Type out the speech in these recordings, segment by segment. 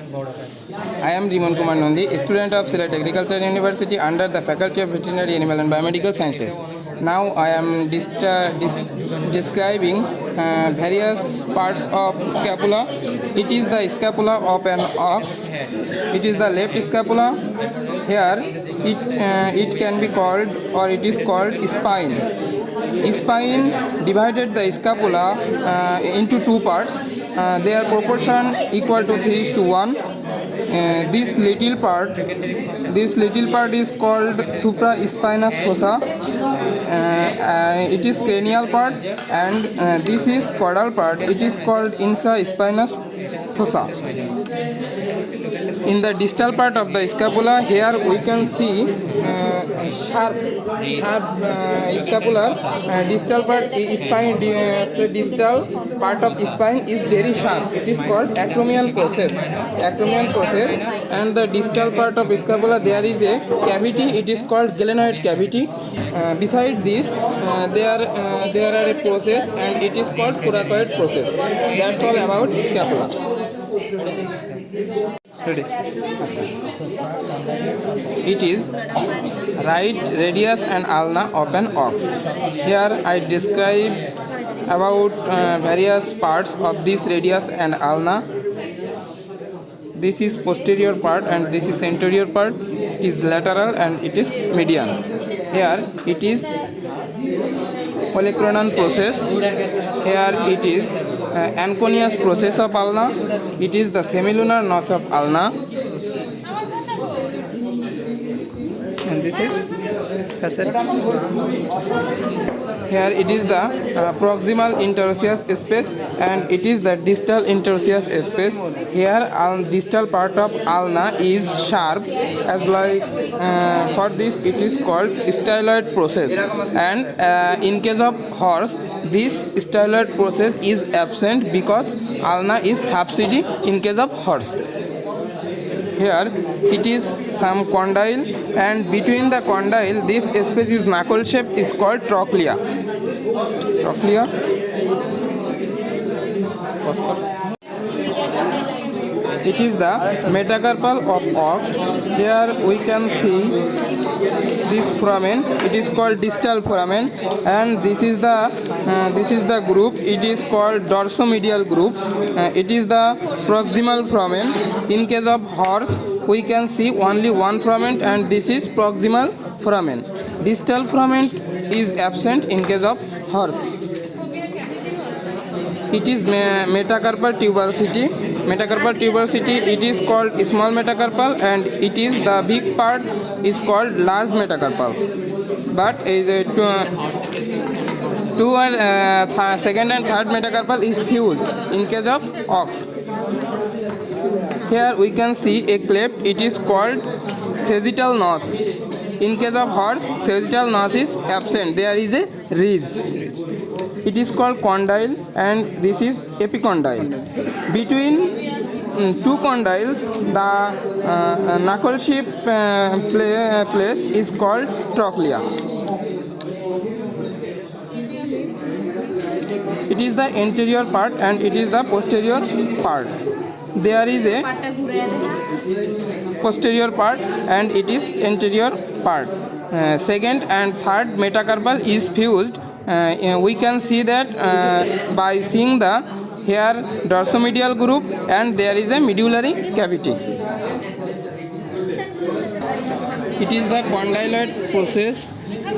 I am Rimon Kumar Nandi, student of Sylhet Agriculture University under the Faculty of Veterinary Animal and Biomedical Sciences. Now I am describing various parts of scapula. It is the scapula of an ox. It is the left scapula. Here it can be called, or it is called, spine. Spine divided the scapula into two parts. Their proportion equal to 3:1. This little part is called supraspinous fossa. It is cranial part, and this is caudal part. It is called infraspinous fossa. In the distal part of the scapula, here we can see sharp scapular distal part. Distal part of spine is very sharp. It is called acromial process. And the distal part of scapula, there is a cavity. It is called glenoid cavity. Beside this, there are a process, and it is called coracoid process. That's all about scapula. Ready? It is right radius and ulna of an ox. Here I describe about various parts of this radius and ulna. This is posterior part and this is anterior part. It is lateral and it is median. Here it is olecranon process. Here it is anconius process of ulna. It is the semilunar notch of ulna. And this is facet. Here it is the proximal interosseous space, and it is the distal interosseous space. Here distal part of ulna is sharp, as like for this it is called styloid process, and in case of horse this styloid process is absent because ulna is subsidy in case of horse. Here it is some condyle, and between the condyle this space is knuckle shape, is called trochlea. It is the metacarpal of ox. Here we can see this foramen. It is called distal foramen, and this is the group. It is called dorsomedial group. It is the proximal foramen. In case of horse, we can see only one foramen, and this is proximal foramen. Distal foramen is absent in case of horse. It is metacarpal tuberosity. It is called small metacarpal, and it is the big part is called large metacarpal. But second and third metacarpal is fused in case of ox. Here we can see a cleft. It is called sagittal notch. In case of horse, sagittal notch is absent. There is a ridge. It is called condyle, and this is epicondyle. Between two condyles, the knuckle shape place is called trochlea. It is the anterior part and it is the posterior part. There is a posterior part and it is anterior part. Second and third metacarpal is fused. We can see that by seeing the here dorsomedial group, and there is a medullary cavity. It is the condyloid process.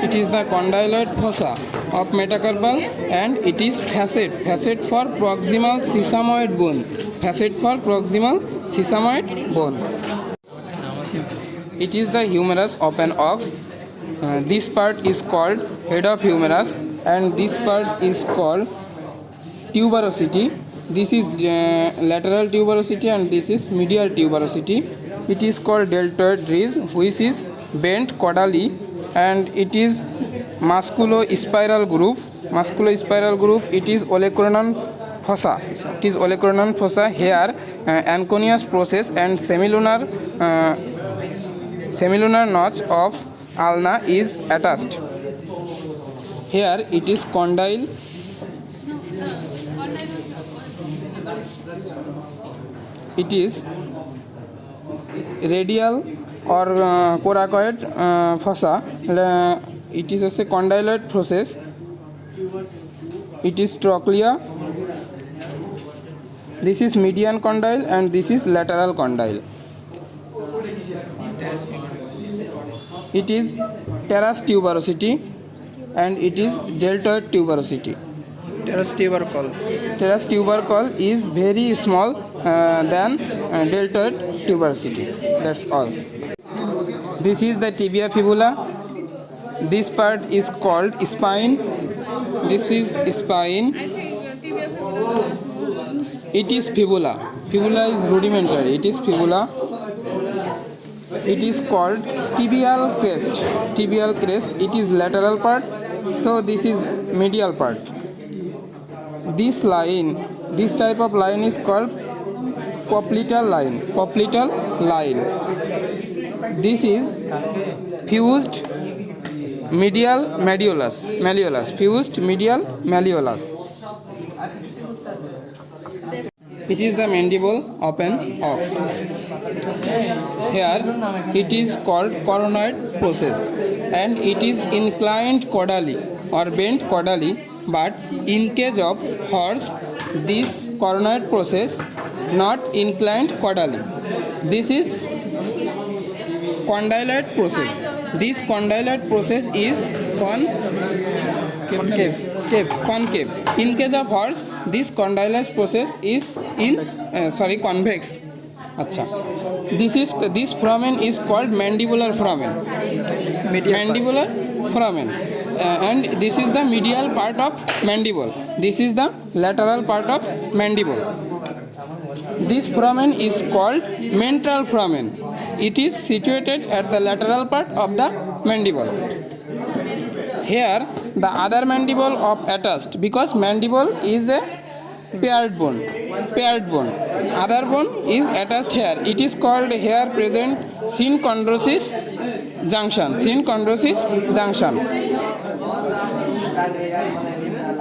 It is the condyloid fossa of metacarpal, and it is facet for proximal sesamoid bone. It is the humerus of an ox. This part is called head of humerus, and this part is called tuberosity. This is lateral tuberosity and this is medial tuberosity. It is called deltoid ridge, which is bent caudally, and it is musculospiral group. It is olecranon fossa. Here anconius process and semilunar notch of ulna is attached. Here it is condyle. It is radial or coracoid fossa. It is a condyloid process. It is trochlea. This is median condyle and this is lateral condyle. It is teres tuberosity and it is deltoid tuberosity. Teres tubercle. Teres tubercle is very small than deltoid tuberosity. That's all. This is the tibia fibula. This part is called spine. This is spine. It is fibula. Fibula is rudimentary. It is fibula. It is called tibial crest. Tibial crest. It is lateral part. So this is medial part. This line, this type of line is called popliteal line. Popliteal line. This is fused medial malleolus. Malleolus. Fused medial malleolus. It is the mandible open ox. Here it is called coronoid process and it is inclined caudally or bent caudally, but in case of horse this coronoid process not inclined caudally. This is condyloid process. This condyloid process is concave. In case of horse, this condylus process is convex. Acha. This foramen is called mandibular foramen. Mandibular foramen. And this is the medial part of mandible. This is the lateral part of mandible. This foramen is called ventral foramen. It is situated at the lateral part of the mandible. Here the other mandible of attached, because mandible is a paired bone. Other bone is attached here. It is called here present synchondrosis junction.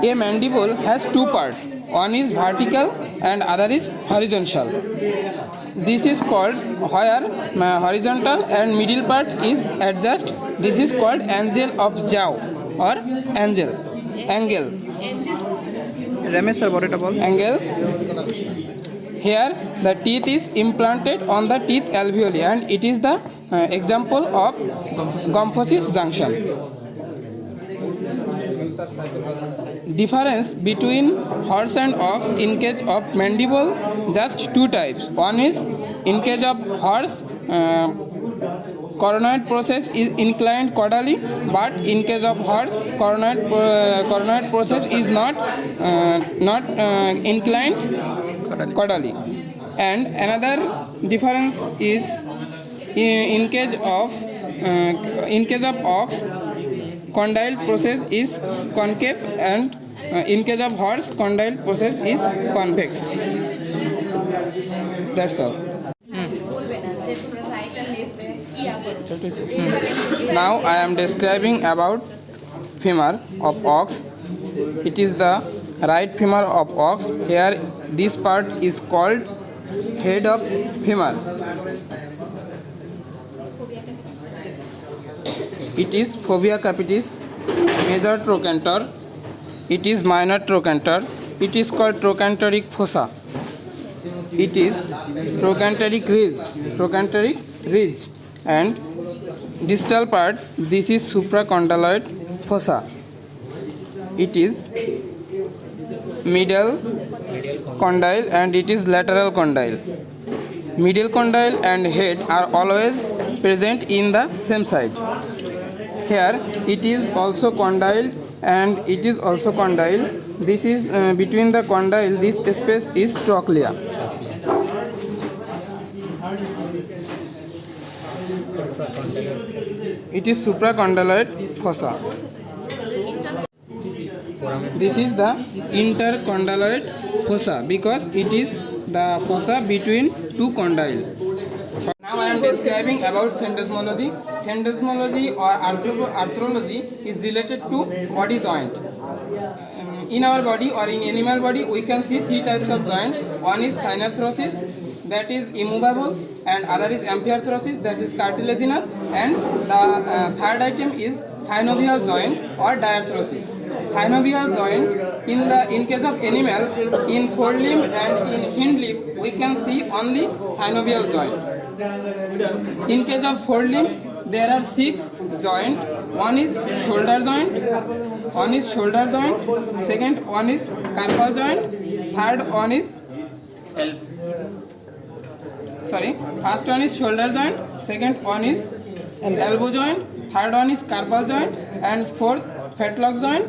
A mandible has two parts. One is vertical and other is horizontal. This is called where horizontal and middle part is adjust. This is called angle of jaw or angle. Angle. Here the teeth is implanted on the teeth alveoli and it is the example of Gomphosis junction. Difference between horse and ox in case of mandible, just two types. One is in case of horse coronoid process is inclined caudally, but in case of horse coronoid process is not inclined caudally. And another difference is in case of ox condyle process is concave and in case of horse condyle process is convex. That's all. Now I am describing about femur of ox. It is the right femur of ox. Here this part is called head of femur. It is fovea capitis, major trochanter. It is minor trochanter. It is called trochanteric fossa. It is trochanteric ridge, and distal part, this is supracondyloid fossa. It is medial condyle and it is lateral condyle. Medial condyle and head are always present in the same side. Here it is also condyle and it is also condyle. This is between the condyle, this space is trochlea. It is supracondyloid fossa. This is the intercondyloid fossa because it is the fossa between two condyle. Now I am describing about syndesmology. Syndesmology or arthrology is related to body joint. In our body or in animal body we can see three types of joint. One is synarthrosis, that is immovable, and other is amphiarthrosis, that is cartilaginous, and the third item is synovial joint or diarthrosis. Synovial joint, in case of animal, in forelimb and in hind limb we can see only synovial joint. In case of forelimb there are 6 joints. One is shoulder joint, second one is carpal joint, third one is first one is shoulder joint, second one is elbow joint, third one is carpal joint, and fourth fetlock joint,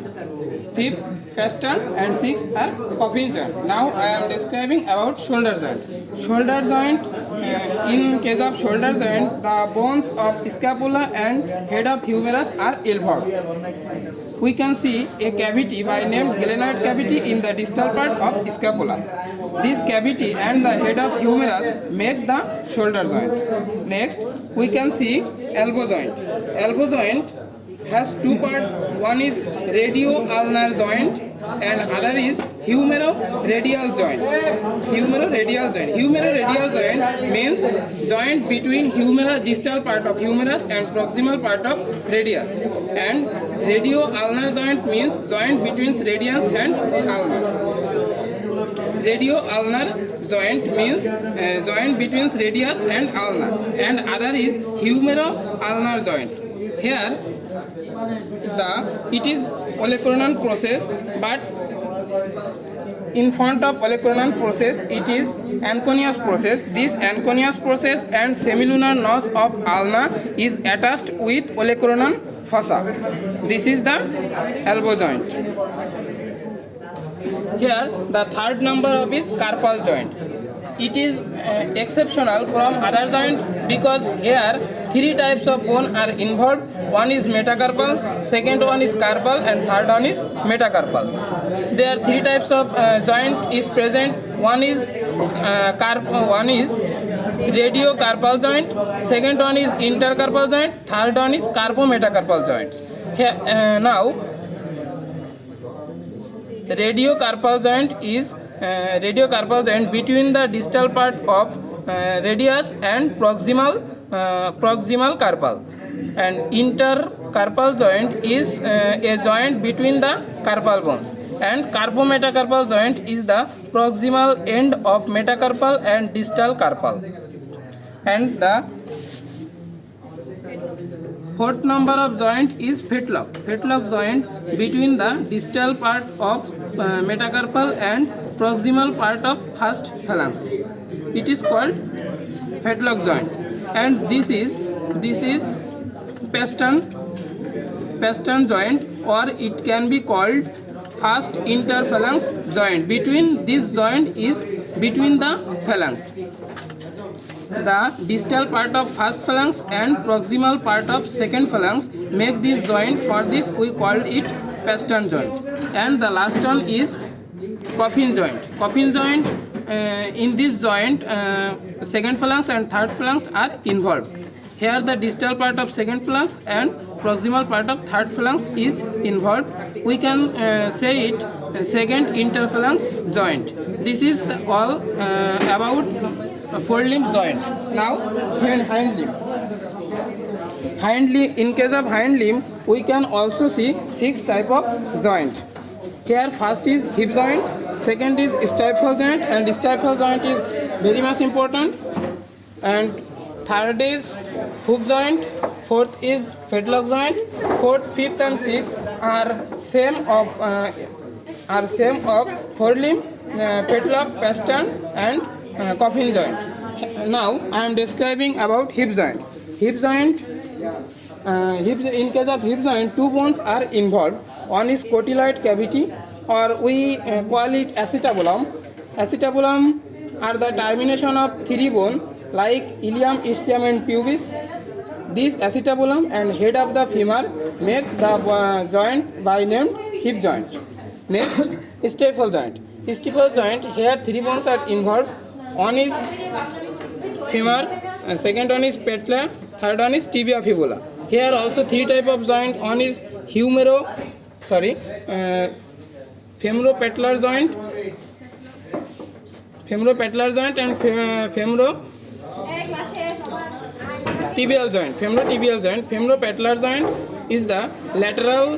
fifth pastern, and sixth are coffin joint. Now I am describing about shoulder joint. Shoulder joint, in case of shoulder joint, the bones of scapula and head of humerus are involved. We can see a cavity by name glenoid cavity in the distal part of scapula. This cavity and the head of humerus make the shoulder joint. Next, we can see elbow joint. Elbow joint has 2 parts. One is radio-ulnar joint and other is humero-radial joint. Humero-radial joint means joint between humerus, distal part of humerus, and proximal part of radius. And radio-ulnar joint means joint between radius and ulna. Radio-ulnar joint means joint between radius and ulna, and other is humero-ulnar joint. Here it is olecranon process, but in front of olecranon process it is Anconius process. This Anconius process and semilunar notch of ulna is attached with olecranon fossa. This is the elbow joint. Here the third number of is carpal joint. It is exceptional from other joint because here 3 types of bone are involved. One is metacarpal, second one is carpal, and third one is metacarpal. There are 3 types of joint is present. One is radiocarpal joint, second one is intercarpal joint, third one is carpometacarpal joints. Here now radiocarpal joint is radiocarpal joint between the distal part of radius and proximal carpal, and intercarpal joint is a joint between the carpal bones, and carpometacarpal joint is the proximal end of metacarpal and distal carpal. And the fourth number of joint is fetlock. Fetlock joint between the distal part of metacarpal and proximal part of first phalanx. It is called fetlock joint. And this is pastern joint, or it can be called first interphalanx joint. Between this joint is between the phalanx. The distal part of first phalanx and proximal part of second phalanx make this joint. For this we call it pastern joint. And the last one is coffin joint. Coffin joint, in this joint second phalanx and third phalanx are involved. Here the distal part of second phalanx and proximal part of third phalanx is involved. We can say it second interphalanx joint. This is all about forelimb joint. Now hind limb. In case of hind limb we can also see 6 type of joint. Here first is hip joint, second is stifle joint, and stifle joint is very much important, and third is hook joint, fourth is fetlock joint, fourth, fifth and sixth are same of forelimb, fetlock, pastern and coffin joint. Now I am describing about hip joint. In case of hip joint, 2 bones are involved. One is cotyloid cavity, or we call it acetabulum. Acetabulum are the termination of 3 bones like ilium, ischium and pubis. This acetabulum and head of the femur make the joint by name hip joint. Next, staple joint. Staple joint, here 3 bones are involved. One is femur, second one is patella, third one is tibia fibula. Here also 3 type of joint. One is femoropatellar joint, Femoropatellar joint and femoral tibial joint. Femorotibial joint. Femoropatellar joint is the lateral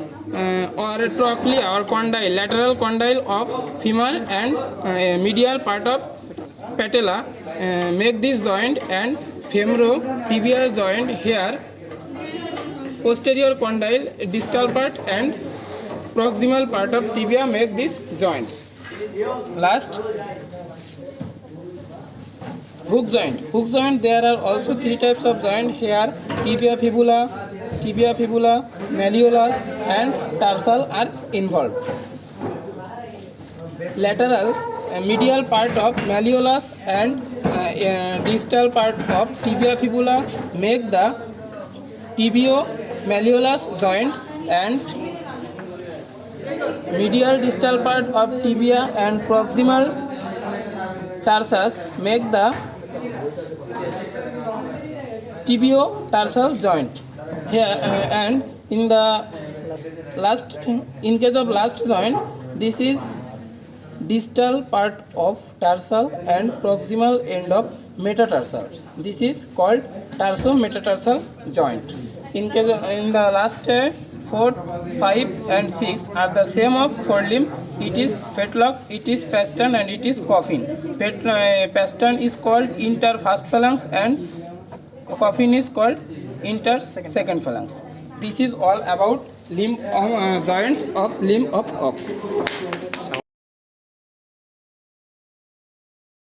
or trochlear or condyle, lateral condyle of femur and medial part of patella make this joint, and femorotibial joint here posterior condyle, distal part and proximal part of tibia make this joint. Last, hook joint. Hook joint, there are also three types of joint here: tibia fibula, malleolus and tarsal are involved. Lateral medial part of malleolus and distal part of tibia fibula make the tibio-malleolus joint, and medial distal part of tibia and proximal tarsus make the tibio-tarsal joint. Here and in the in case of last joint, this is distal part of tarsal and proximal end of metatarsal. This is called tarso-metatarsal joint. In the last 4, 5 and 6 are the same of forelimb. It is fetlock, it is pastern and it is coffin. Pastern is called inter-first phalanx and coffin is called inter-second phalanx. This is all about limb joints of limb of ox.